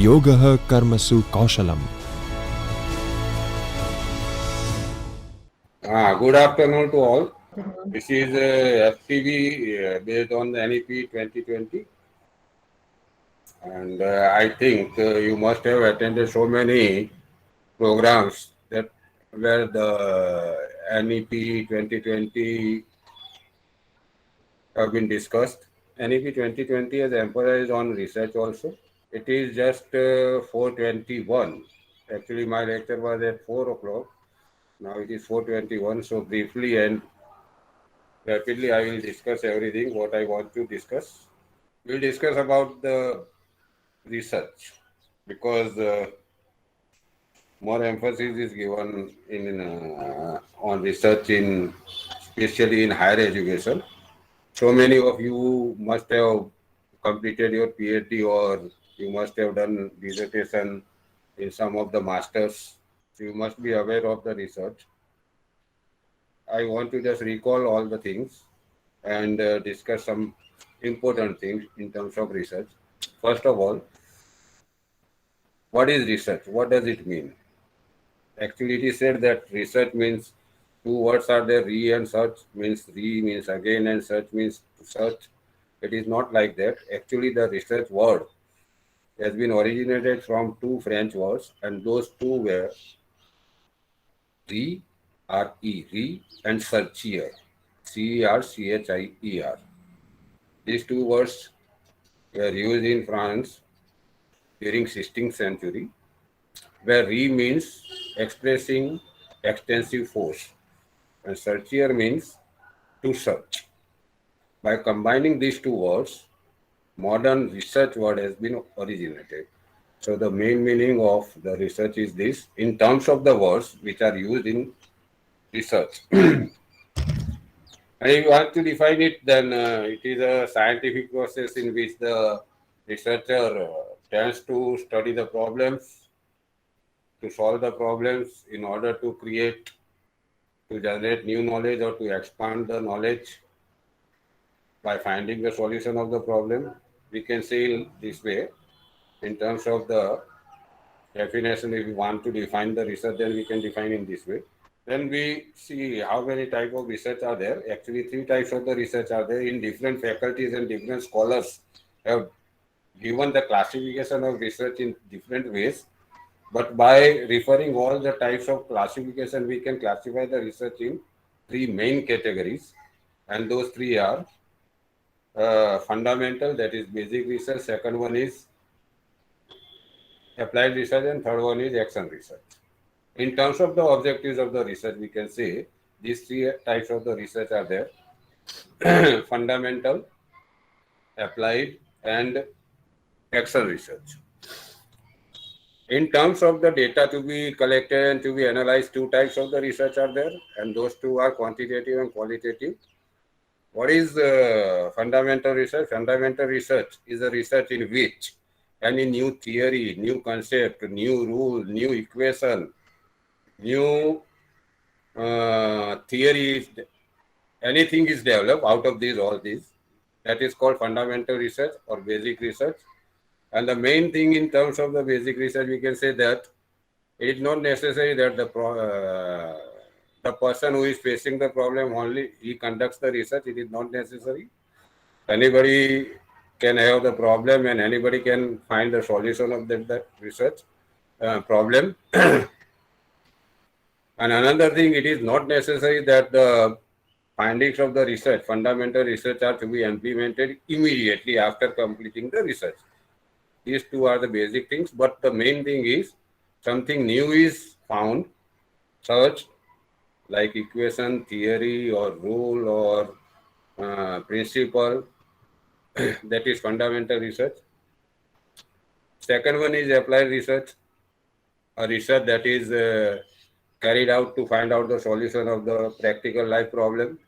Yogah Karmasu Kaushalam. Good afternoon to all. This is FTV based on the NEP 2020. And I think you must have attended so many programs that where the NEP 2020 have been discussed. NEP 2020 has emphasized on research also. It is just 4:21. Actually, my lecture was at 4 o'clock. Now it is 4:21. So briefly and rapidly, I will discuss everything what I want to discuss. We'll discuss about the research because more emphasis is given in on research in especially in higher education. So many of you must have completed your PhD or you must have done dissertation in some of the masters. So you must be aware of the research. I want to just recall all the things and discuss some important things in terms of research. First of all, what is research? What does it mean? Actually, it is said that research means two words are there, re and search means re means again and search means to search. It is not like that. Actually, the research word has been originated from two French words, and those two were re, R-E, re, and searchier, C-E-R-C-H-I-E-R. These two words were used in France during 16th century, where re means expressing extensive force and searchier means to search. By combining these two words, modern research word has been originated. So the main meaning of the research is this in terms of the words which are used in research. And if you want to define it, then it is a scientific process in which the researcher tends to study the problems, to solve the problems in order to create, to generate new knowledge or to expand the knowledge by finding the solution of the problem. We can say this way in terms of the definition. If we want to define the research, then we can define in this way. Then we see how many type of research are there. Actually, three types of the research are there in different faculties, and different scholars have given the classification of research in different ways. But by referring all the types of classification, we can classify the research in three main categories. And those three are fundamental, that is basic research. Second one is applied research, and third one is action research. In terms of the objectives of the research, we can say these three types of the research are there: fundamental, applied, and action research. In terms of the data to be collected and to be analyzed, two types of the research are there, and those two are quantitative and qualitative. What is fundamental research? Fundamental research is a research in which any new theory, new concept, new rule, new equation, new theories, anything is developed out of these, all these. That is called fundamental research or basic research. And the main thing in terms of the basic research, we can say that it is not necessary that the person who is facing the problem only he conducts the research. It is not necessary. Anybody can have the problem and anybody can find the solution of that research problem. And another thing, it is not necessary that the findings of the research, fundamental research, are to be implemented immediately after completing the research. These two are the basic things, but the main thing is something new is found, searched, like equation, theory, or rule, or principle. That is fundamental research. Second one is applied research, a research that is carried out to find out the solution of the practical life problem,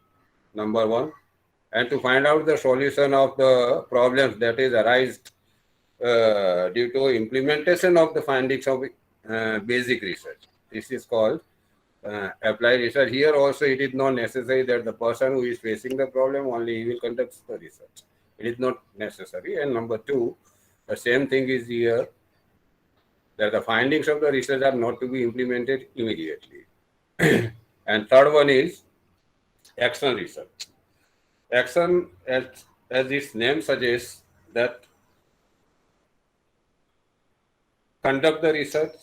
number one, and to find out the solution of the problems that is arised due to implementation of the findings of basic research. This is called applied research. Here also it is not necessary that the person who is facing the problem only he will conduct the research. It is not necessary. And number two, the same thing is here. that the findings of the research are not to be implemented immediately. And third one is action research. Action, as its name suggests, that conduct the research,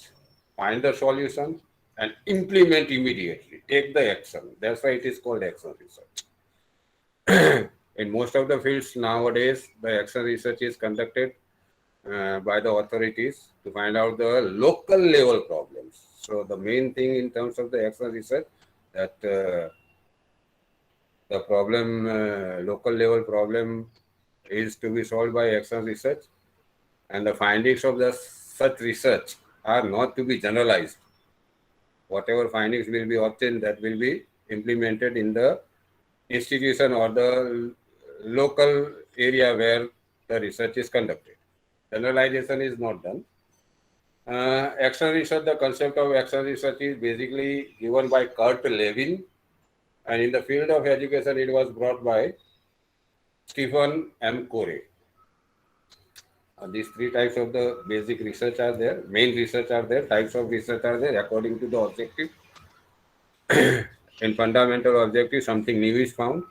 find the solution, and implement immediately. Take the action. That's why it is called action research. In most of the fields nowadays, the action research is conducted by the authorities to find out the local level problems. So the main thing in terms of the action research, that the problem, local level problem, is to be solved by action research, and the findings of the such research are not to be generalized. Whatever findings will be obtained, that will be implemented in the institution or the local area where the research is conducted. Generalization is not done. Action research, the concept of action research is basically given by Kurt Lewin, and in the field of education, it was brought by Stephen M. Corey. These three types of the basic research are there, main research are there, types of research are there according to the objective. In fundamental objective, something new is found.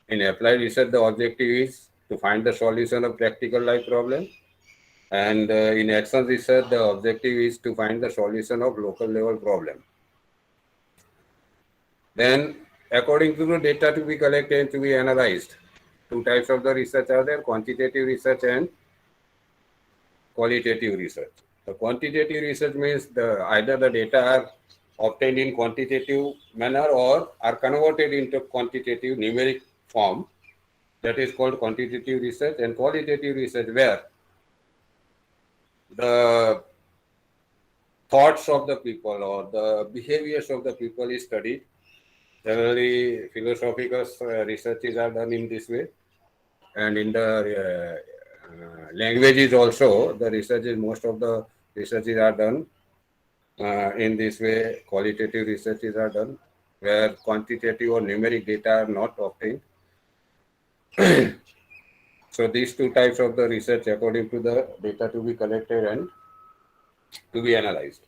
In applied research, the objective is to find the solution of practical life problem. And in action research, the objective is to find the solution of local level problem. Then, according to the data to be collected and to be analyzed, two types of the research are there, quantitative research and qualitative research. The quantitative research means either the data are obtained in quantitative manner or are converted into quantitative numeric form. That is called quantitative research. And qualitative research, where the thoughts of the people or the behaviors of the people is studied. Generally, philosophical researches are done in this way, and in the languages also, the researches, most of the researches are done in this way. Qualitative researches are done where quantitative or numeric data are not obtained. So these two types of the research according to the data to be collected and to be analyzed.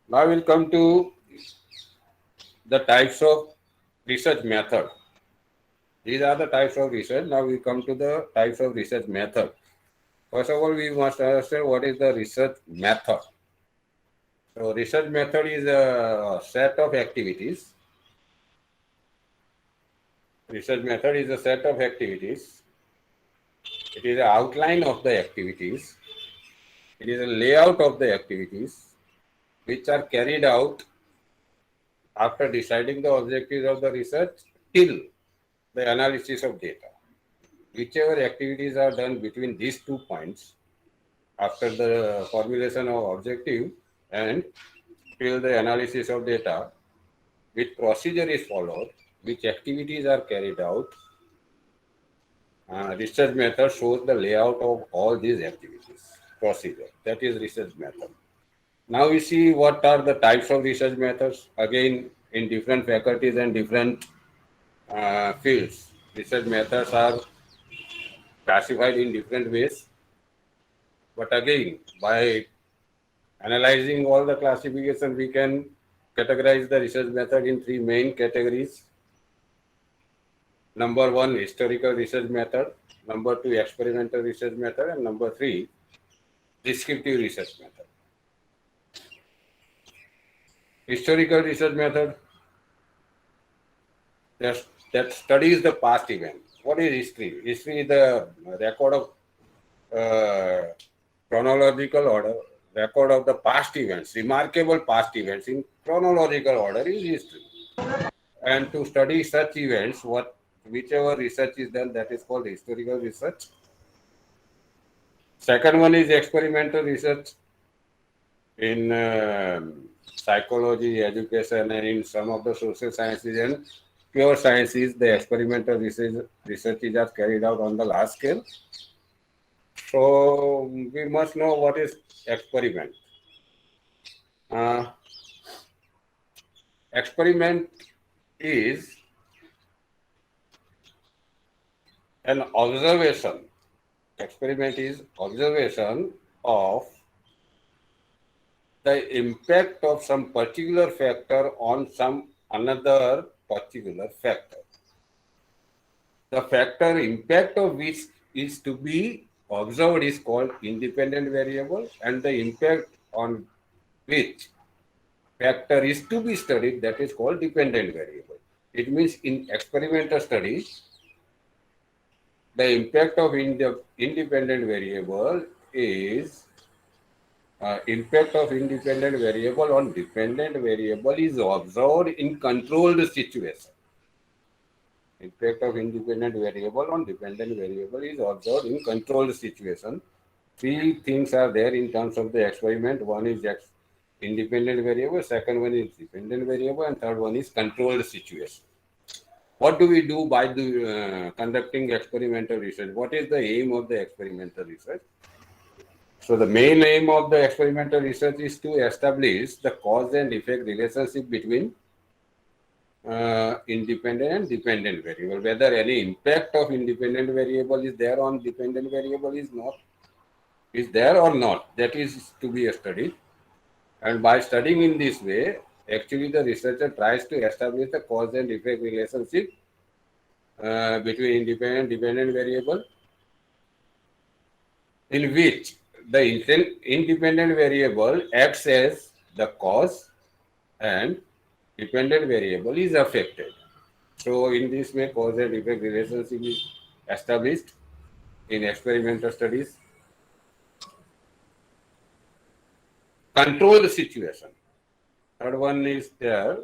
Now we'll come to the types of research method. These are the types of research. Now we come to the types of research method. First of all, we must understand what is the research method. So research method is a set of activities. Research method is a set of activities. It is an outline of the activities. It is a layout of the activities which are carried out after deciding the objectives of the research till the analysis of data. Whichever activities are done between these 2 points, after the formulation of objective and till the analysis of data, which procedure is followed, which activities are carried out, research method shows the layout of all these activities, procedure. That is research method. Now we see what are the types of research methods. Again, in different faculties and different fields, research methods are classified in different ways. But again, by analyzing all the classification, we can categorize the research method in 3 main categories. Number 1, historical research method. Number 2, experimental research method. And number 3, descriptive research method. Historical research method that studies the past event. What is history? History is the record of chronological order, record of the past events, remarkable past events in chronological order is history. And to study such events, whichever research is done, that is called historical research. Second one is experimental research. In psychology, education, and in some of the social sciences and pure sciences, the experimental researches are carried out on the large scale. So we must know what is experiment. Experiment is an observation. Experiment is observation of the impact of some particular factor on some another particular factor. The factor impact of which is to be observed is called independent variable, and the impact on which factor is to be studied, that is called dependent variable. It means in experimental studies, the impact of independent variable is impact of independent variable on dependent variable is observed in controlled situation. Impact of independent variable on dependent variable is observed in controlled situation. Three things are there in terms of the experiment. One is independent variable, second one is dependent variable, and third one is controlled situation. What do we do by conducting experimental research? What is the aim of the experimental research? So the main aim of the experimental research is to establish the cause and effect relationship between independent and dependent variable. Whether any impact of independent variable is there on dependent variable is there or not. That is to be studied. And by studying in this way, actually the researcher tries to establish the cause and effect relationship between independent and dependent variable, in which the independent variable acts as the cause and dependent variable is affected. So in this way, cause and effect relationship is established in experimental studies. Control the situation. Third one is there.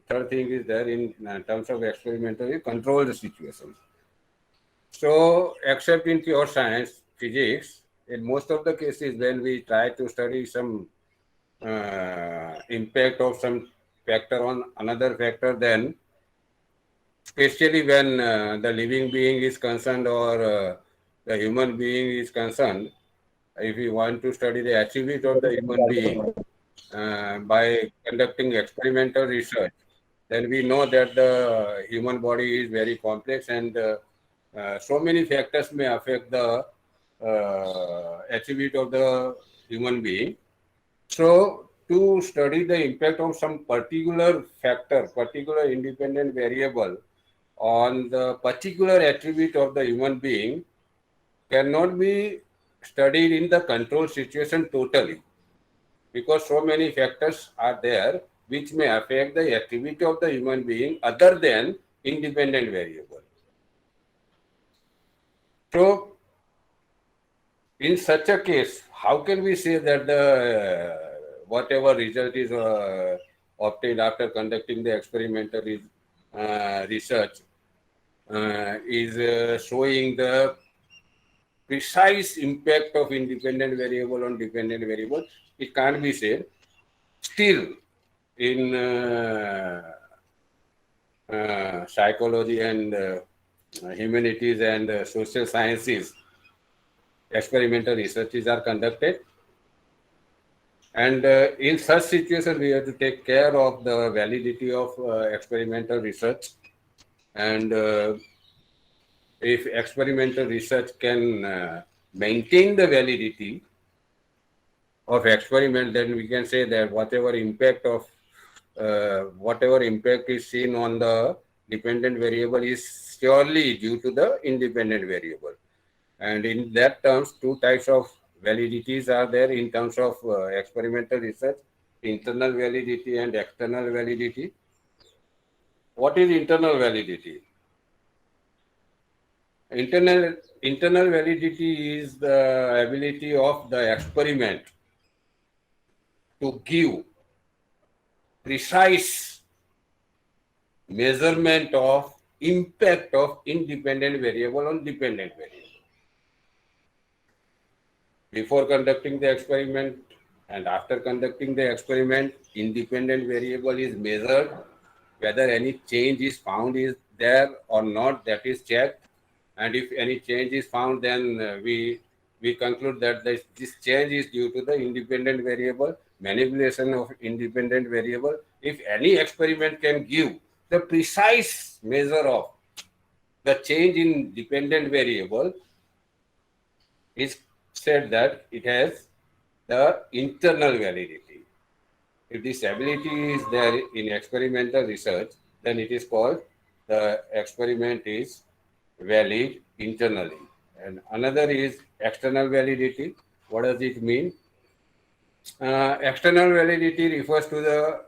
Third thing is there in terms of experimental, control the situation. So, except in pure science, physics, in most of the cases, when we try to study some impact of some factor on another factor, then especially when the living being is concerned or the human being is concerned, if we want to study the attribute of the human being by conducting experimental research, then we know that the human body is very complex and so many factors may affect the attribute of the human being. So, to study the impact of some particular factor, particular independent variable on the particular attribute of the human being cannot be studied in the control situation totally, because so many factors are there which may affect the activity of the human being other than independent variable. So, in such a case, how can we say that the whatever result is obtained after conducting the experimental research is showing the precise impact of independent variable on dependent variable? It can't be said. Still, in psychology and humanities and social sciences, experimental researches are conducted, and in such situations we have to take care of the validity of experimental research, and if experimental research can maintain the validity of experiment, then we can say that whatever impact is seen on the dependent variable is surely due to the independent variable. And in that terms, two types of validities are there in terms of experimental research: internal validity and external validity. What is internal validity? Internal validity is the ability of the experiment to give precise measurement of impact of independent variable on dependent variable. Before conducting the experiment and after conducting the experiment, independent variable is measured. Whether any change is found is there or not, that is checked. And if any change is found, then we conclude that this change is due to the independent variable, manipulation of independent variable. If any experiment can give the precise measure of the change in dependent variable, is said that it has the internal validity. If this ability is there in experimental research, then it is called the experiment is valid internally. And another is external validity. What does it mean? External validity refers to the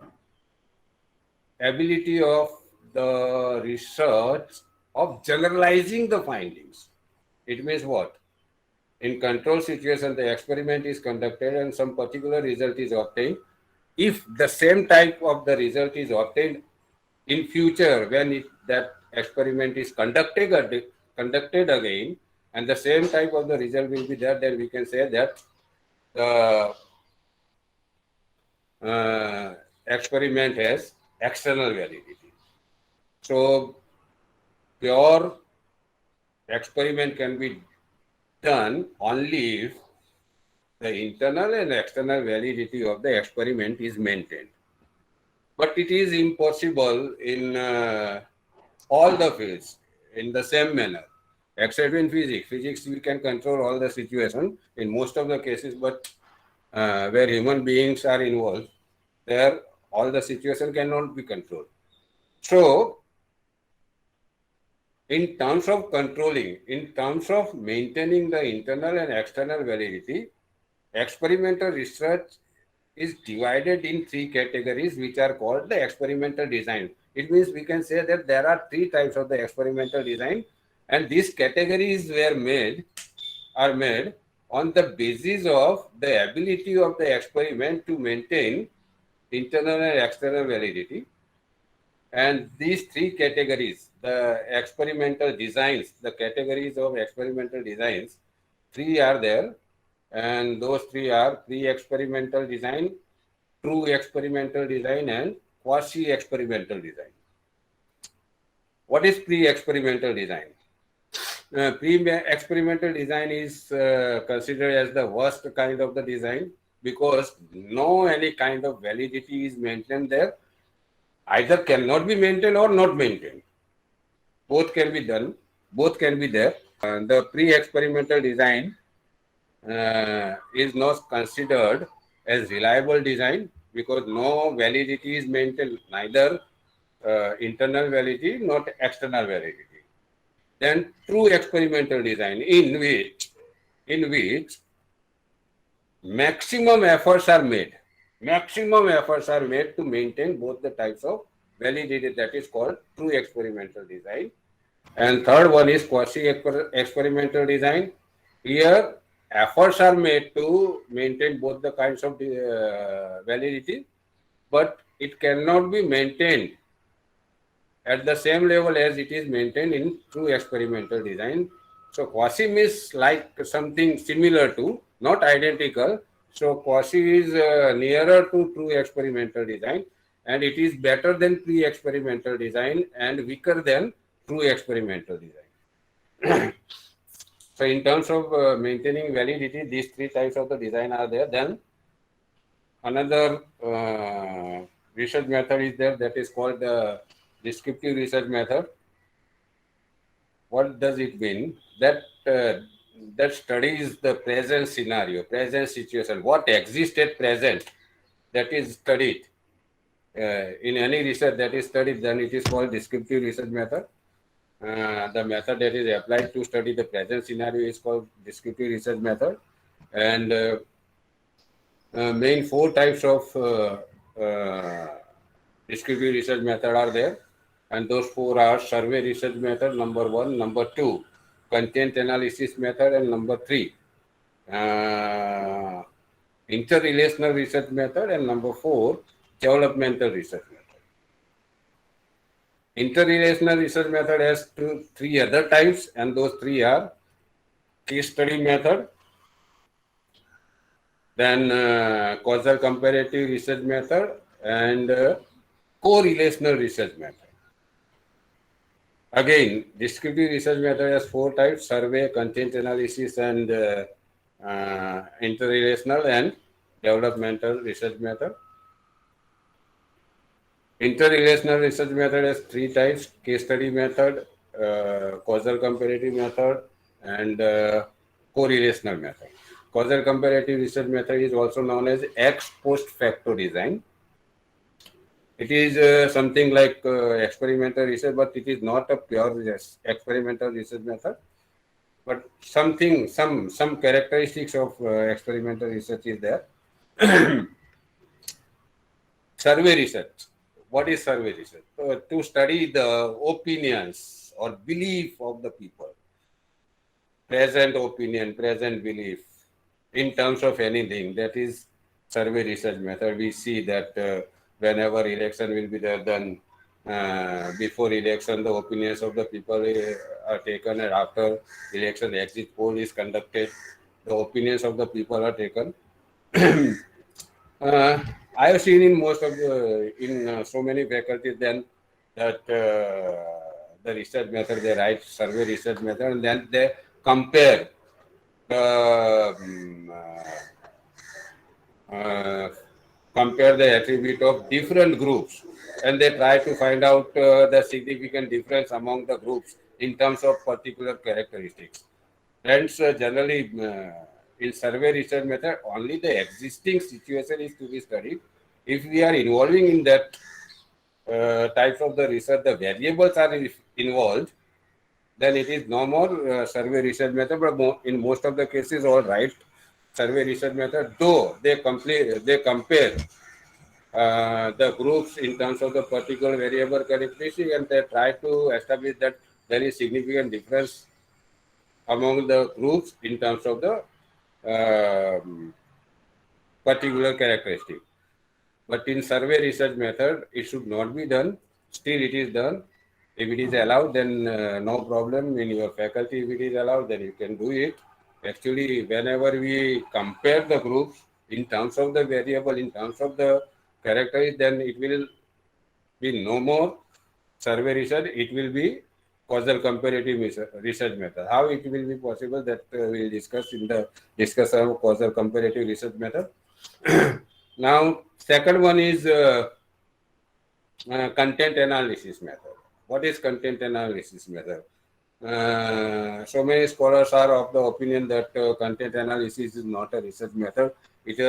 ability of the research of generalizing the findings. It means what? In control situation, the experiment is conducted and some particular result is obtained. If the same type of the result is obtained in future when that experiment is conducted again, and the same type of the result will be there, then we can say that the experiment has external validity. So pure experiment can be done only if the internal and external validity of the experiment is maintained. But it is impossible in all the fields in the same manner, except in physics. Physics, we can control all the situation in most of the cases, but where human beings are involved, there all the situation cannot be controlled. So, in terms of controlling, in terms of maintaining the internal and external validity, experimental research is divided in three categories, which are called the experimental design. It means we can say that there are three types of the experimental design, and these categories are made on the basis of the ability of the experiment to maintain internal and external validity. And these three categories, the experimental designs, the categories of experimental designs, three are there, and those three are pre-experimental design, true experimental design, and quasi-experimental design. What is pre-experimental design? Pre-experimental design is considered as the worst kind of the design because no any kind of validity is maintained there. Either cannot be maintained or not maintained. Both can be done. Both can be there. The pre-experimental design is not considered as reliable design because no validity is maintained, neither internal validity, not external validity. Then true experimental design in which maximum efforts are made. Maximum efforts are made to maintain both the types of validity. That is called true experimental design. And third one is quasi-experimental design. Here, efforts are made to maintain both the kinds of validity, but it cannot be maintained at the same level as it is maintained in true experimental design. So quasi means like something similar to, not identical. So quasi is nearer to true experimental design, and it is better than pre-experimental design and weaker than true experimental design. So in terms of maintaining validity, these three types of the design are there. Then another research method is there that is called the descriptive research method. What does it mean? That studies the present scenario, present situation, what exists at present, that is studied. In any research that is studied, then it is called descriptive research method. The method that is applied to study the present scenario is called descriptive research method. And main four types of descriptive research method are there. And those four are survey research method, number one, number two, content analysis method, and number three, interrelational research method, and number four, developmental research method. Interrelational research method has three other types, and those three are case study method, then causal comparative research method, and correlational research method. Again, descriptive research method has four types: survey, content analysis, and interrelational and developmental research method. Interrelational research method has three types: case study method, causal comparative method, and correlational method. Causal comparative research method is also known as ex post facto design. It is something like experimental research, but it is not a pure experimental research method. But something, some characteristics of experimental research is there. Survey research. What is survey research? To study the opinions or belief of the people, present opinion, present belief in terms of anything. That is survey research method. We see that whenever election will be there, then before election, the opinions of the people are taken, and after election, exit poll is conducted. The opinions of the people are taken. I have seen in most of the so many faculties then that the research method they write survey research method, and then they compare the compare the attribute of different groups, and they try to find out the significant difference among the groups in terms of particular characteristics. Hence, generally, in survey research method, only the existing situation is to be studied. If we are involving in that types of the research, the variables are involved, then it is no more survey research method. But in most of the cases, all right, survey research method, though they compare the groups in terms of the particular variable characteristic, and they try to establish that there is significant difference among the groups in terms of the particular characteristic. But in survey research method, it should not be done. Still, it is done. If it is allowed, then no problem. In your faculty, if it is allowed, then you can do it. Actually, whenever we compare the groups in terms of the variable, in terms of the characteristics, then it will be no more survey research. It will be causal comparative research method. How it will be possible, that we will discuss in the discussion of causal comparative research method. Now, second one is content analysis method. What is content analysis method? So many scholars are of the opinion that content analysis is not a research method. It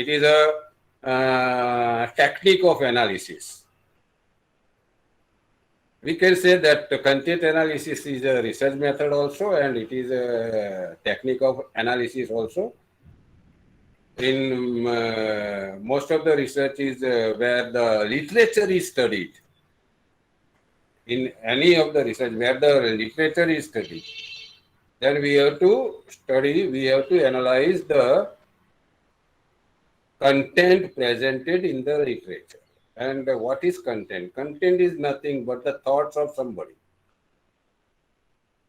is a technique of analysis. We can say that the content analysis is a research method also, and it is a technique of analysis also. In most of the research is where the literature is studied. In any of the research where the literature is studied, then we have to study, we have to analyze the content presented in the literature. And what is content? Content is nothing but the thoughts of somebody.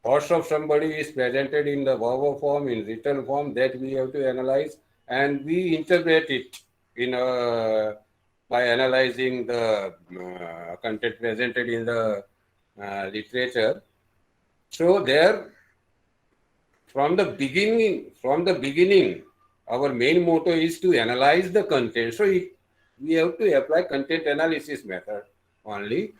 Thoughts of somebody is presented in the verbal form, in written form, that we have to analyze, and we interpret it in by analyzing the content presented in the literature. So there, from the beginning, our main motto is to analyze the content. So we have to apply content analysis method only.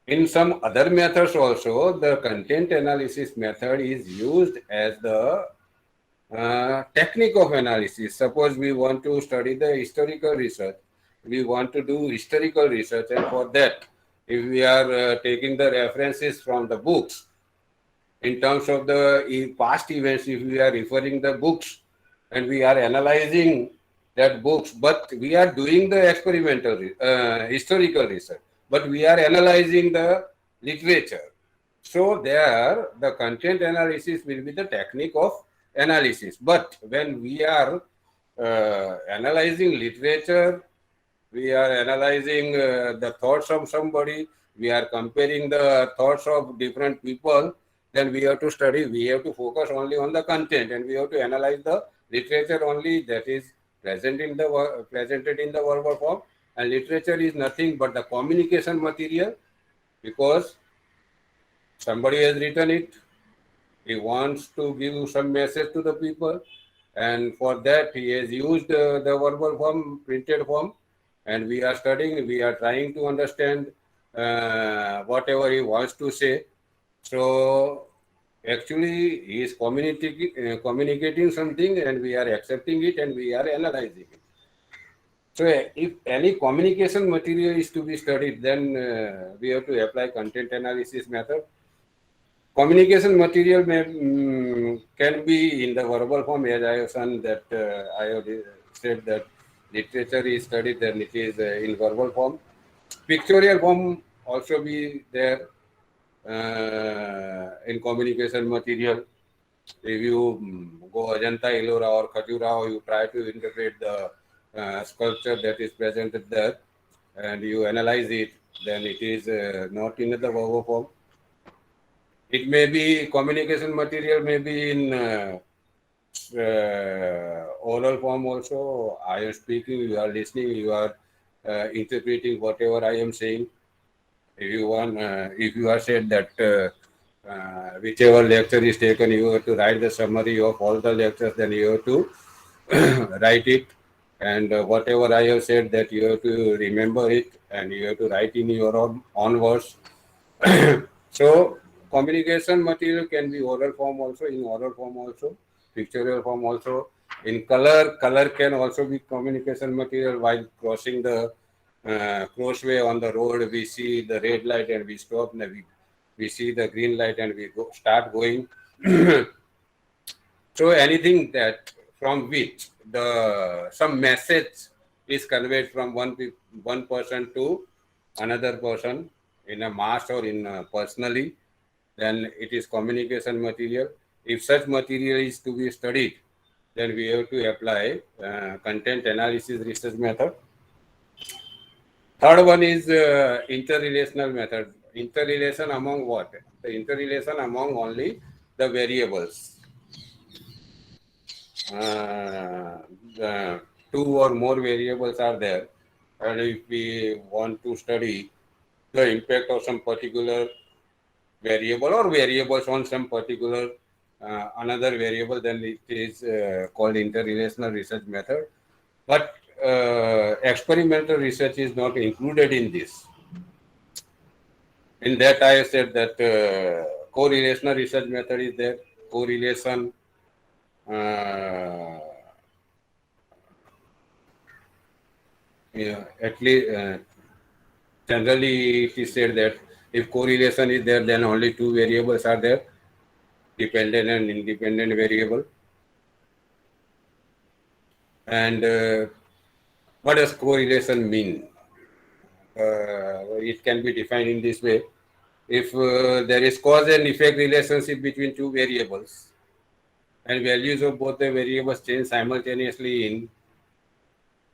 In some other methods also, the content analysis method is used as the technique of analysis. Suppose we want to study the historical research, we want to do historical research, and for that, if we are taking the references from the books, in terms of the past events, if we are referring the books and we are analyzing that books, but we are doing the experimental historical research, but we are analyzing the literature. So there, the content analysis will be the technique of analysis. But when we are analyzing literature, we are analyzing the thoughts of somebody, we are comparing the thoughts of different people, then we have to study, we have to focus only on the content, and we have to analyze the literature only that is presented in the verbal form. And literature is nothing but the communication material, because somebody has written it, he wants to give some message to the people, and for that he has used the verbal form, printed form, and we are studying, we are trying to understand whatever he wants to say. So actually he is communicating something, and we are accepting it, and we are analyzing it. So if any communication material is to be studied, then we have to apply content analysis method. Communication material can be in the verbal form, as I have said that I have said that literature is studied, then it is in verbal form. Pictorial form also be there in communication material. If you go Ajanta, Ellora or Khajuraho, you try to interpret the sculpture that is presented there and you analyze it, then it is not in the verbal form. It may be communication material, may be in oral form also. I am speaking, you are listening, you are interpreting whatever I am saying. If you want, if you are said that whichever lecture is taken, you have to write the summary of all the lectures, then you have to write it. And whatever I have said, that you have to remember it and you have to write in your own words. So communication material can be oral form also, in oral form also, pictorial form also. In color can also be communication material. While crossing the crossway on the road, we see the red light and we stop. And we see the green light and we start going. So anything that from which the some message is conveyed from one person to another person in a mass or in personally, then it is communication material. If such material is to be studied, then we have to apply content analysis research method. Third one is interrelational method. Interrelation among what? The interrelation among only the variables. The two or more variables are there, and if we want to study the impact of some particular variable or variables on some particular another variable, then it is called interrelational research method. But experimental research is not included in this. In that, I said that correlational research method is there. Correlation. Yeah, at least generally it is said that if correlation is there, then only two variables are there, dependent and independent variable. And what does correlation mean? It can be defined in this way. If there is cause and effect relationship between two variables and values of both the variables change simultaneously in,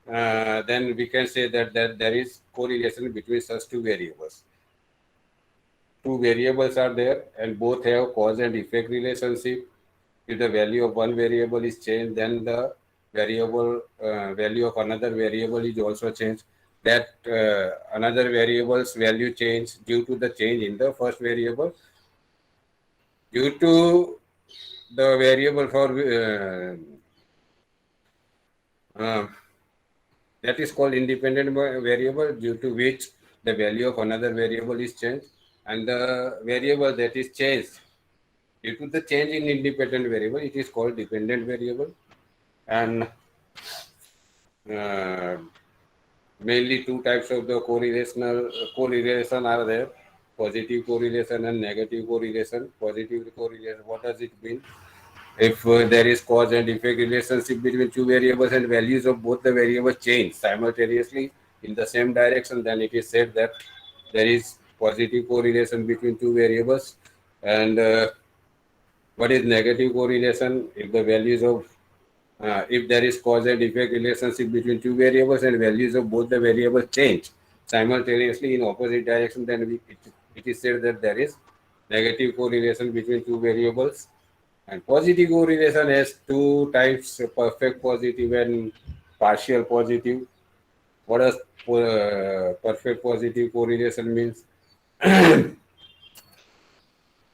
then we can say that there is correlation between such two variables. Two variables are there and both have cause and effect relationship. If the value of one variable is changed, then the variable value of another variable is also changed. That another variable's value change due to the change in the first variable. Due to the variable for that is called independent variable, due to which the value of another variable is changed, and the variable that is changed due to the change in independent variable, it is called dependent variable. And mainly two types of the correlation are there: positive correlation and negative correlation. Positive correlation, what does it mean? If there is cause and effect relationship between two variables and values of both the variables change simultaneously in the same direction, then it is said that there is positive correlation between two variables. And what is negative correlation? If the values of if there is cause and effect relationship between two variables and values of both the variables change simultaneously in opposite direction, then it is said that there is negative correlation between two variables. And positive correlation has two types: perfect positive and partial positive. What does perfect positive correlation means?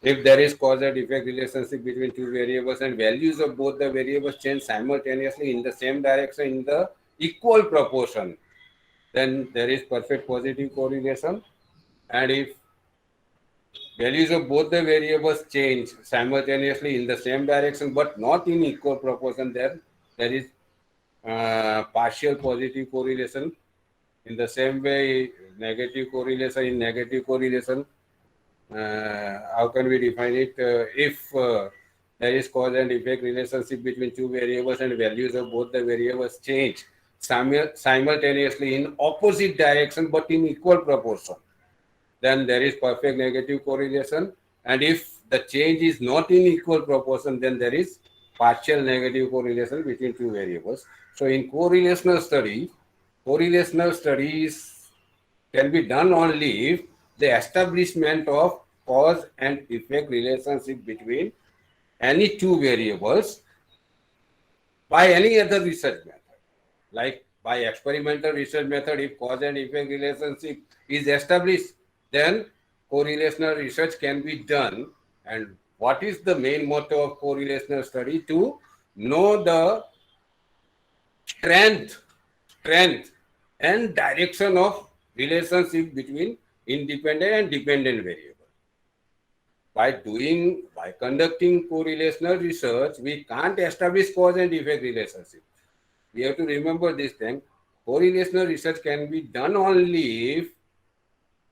If there is cause and effect relationship between two variables and values of both the variables change simultaneously in the same direction in the equal proportion, then there is perfect positive correlation. And if values of both the variables change simultaneously in the same direction but not in equal proportion, then there is partial positive correlation. In the same way, negative correlation in negative correlation. How can we define it? If there is cause and effect relationship between two variables and values of both the variables change simultaneously in opposite direction but in equal proportion, then there is perfect negative correlation. And if the change is not in equal proportion, then there is partial negative correlation between two variables. So in correlational studies can be done only if the establishment of cause and effect relationship between any two variables by any other research method. Like by experimental research method, if cause and effect relationship is established, then correlational research can be done. And what is the main motto of correlational study? To know the strength and direction of relationship between independent and dependent variables. By conducting correlational research, we can't establish cause and effect relationship. We have to remember this thing. Correlational research can be done only if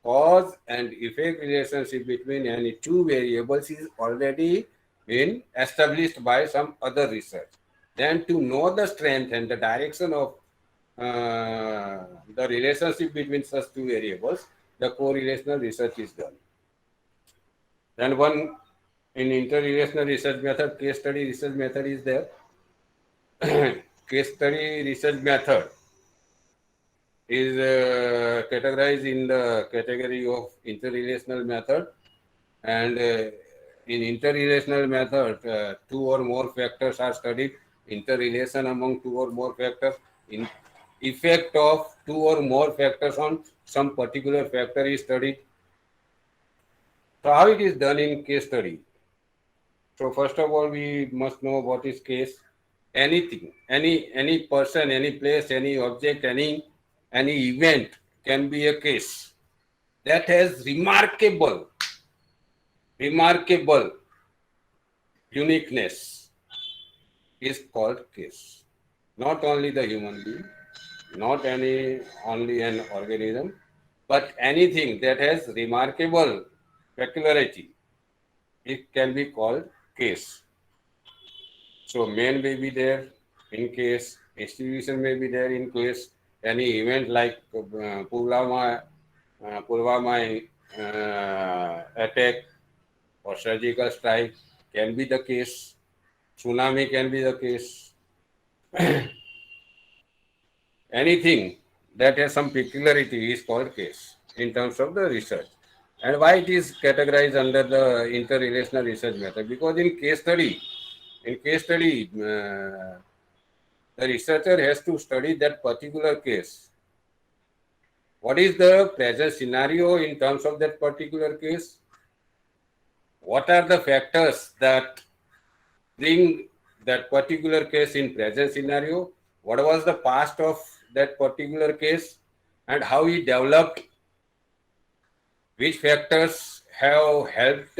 cause and effect relationship between any two variables is already been established by some other research. Then to know the strength and the direction of the relationship between such two variables, the correlational research is done. Then one in interrelational research method, case study research method is there. Case study research method is categorized in the category of interrelational method. And in interrelational method, two or more factors are studied. Interrelation among two or more factors, in effect of two or more factors on some particular factor is studied. So how it is done in case study? So first of all, we must know what is case. Anything, any person, any place, any object, any event can be a case that has remarkable uniqueness is called case. Not only the human being, not only an organism, but anything that has remarkable peculiarity, it can be called case. So man may be there in case, institution may be there in case, any event like Pulwama attack or surgical strike can be the case. Tsunami can be the case. Anything that has some peculiarity is called case in terms of the research. And why it is categorized under the interrelational research method? Because in case study, the researcher has to study that particular case. What is the present scenario in terms of that particular case? What are the factors that bring that particular case in present scenario? What was the past of that particular case and how it developed? Which factors have helped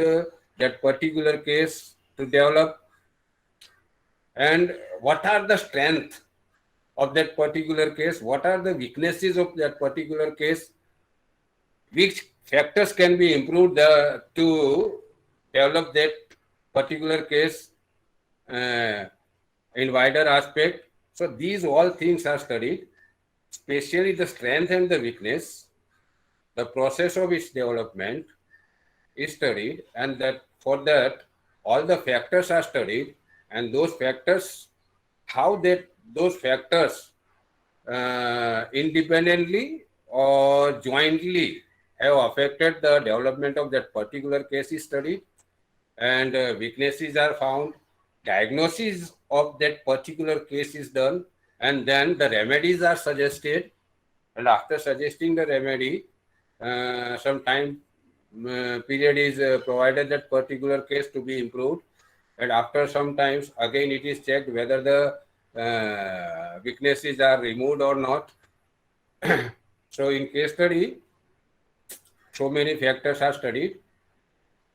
that particular case to develop? And what are the strengths of that particular case? What are the weaknesses of that particular case? Which factors can be improved to develop that particular case in wider aspect? So these all things are studied, especially the strength and the weakness, the process of its development is studied, and that for that all the factors are studied, and those factors, how those factors independently or jointly have affected the development of that particular case is studied, and weaknesses are found, diagnosis of that particular case is done, and then the remedies are suggested, and after suggesting the remedy, some time period is provided that particular case to be improved, and after some times again it is checked whether the weaknesses are removed or not. So in case study, so many factors are studied,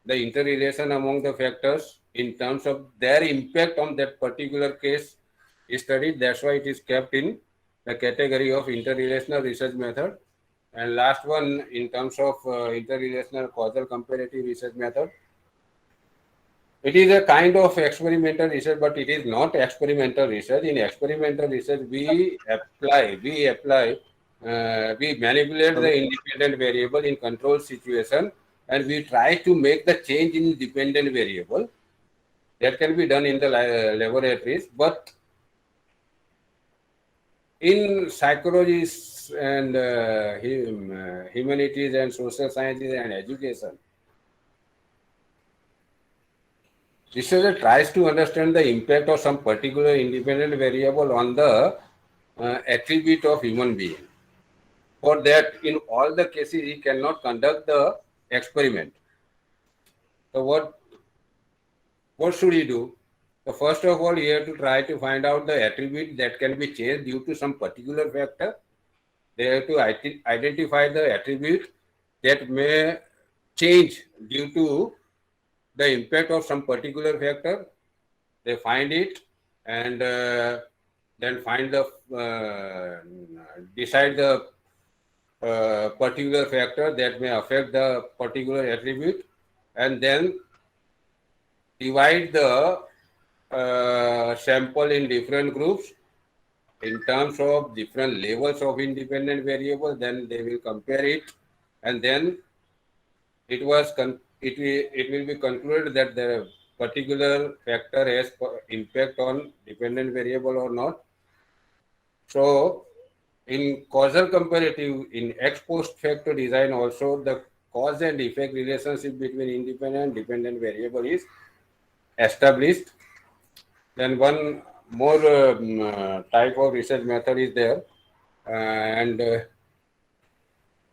the interrelation among the factors in terms of their impact on that particular case studied. That's why it is kept in the category of interrelational research method. And last one, in terms of interrelational causal comparative research method, it is a kind of experimental research, but it is not experimental research. In experimental research, we manipulate the independent variable in control situation, and we try to make the change in dependent variable. That can be done in the laboratories, but in psychology and humanities and social sciences and education, researcher tries to understand the impact of some particular independent variable on the attribute of human being. For that, in all the cases, he cannot conduct the experiment. So what should he do? So first of all, he have to try to find out the attribute that can be changed due to some particular factor. They have to identify the attribute that may change due to the impact of some particular factor. They find it, and then decide the particular factor that may affect the particular attribute, and then divide the sample in different groups in terms of different levels of independent variable. Then they will compare it, and then it will be concluded that the particular factor has impact on dependent variable or not. So in causal comparative, in ex post facto design also, the cause and effect relationship between independent and dependent variable is established. Then one more type of research method is there, and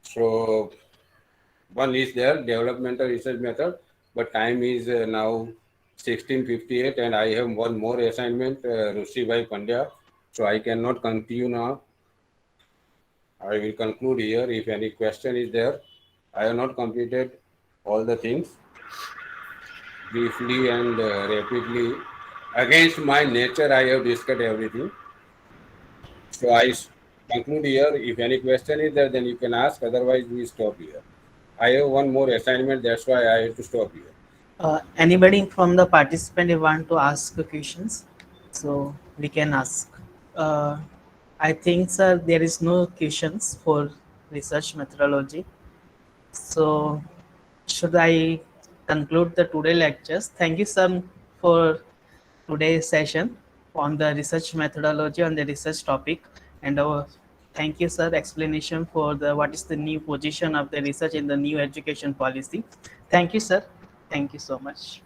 so one is there, developmental research method, but time is now 16:58, and I have one more assignment, Rushi Bhai Pandya, so I cannot continue now. I will conclude here. If any question is there, I have not completed all the things briefly and rapidly. Against my nature, I have discussed everything. So I conclude here. If any question is there, then you can ask. Otherwise, we stop here. I have one more assignment. That's why I have to stop here. Anybody from the participant want to ask questions, so we can ask. uh, I think, sir, there is no questions for research methodology. So should I conclude the today lectures? Thank you, sir, for today's session on the research methodology on the research topic. And thank you, sir, explanation for the what is the new position of the research in the new education policy. Thank you, sir. Thank you so much.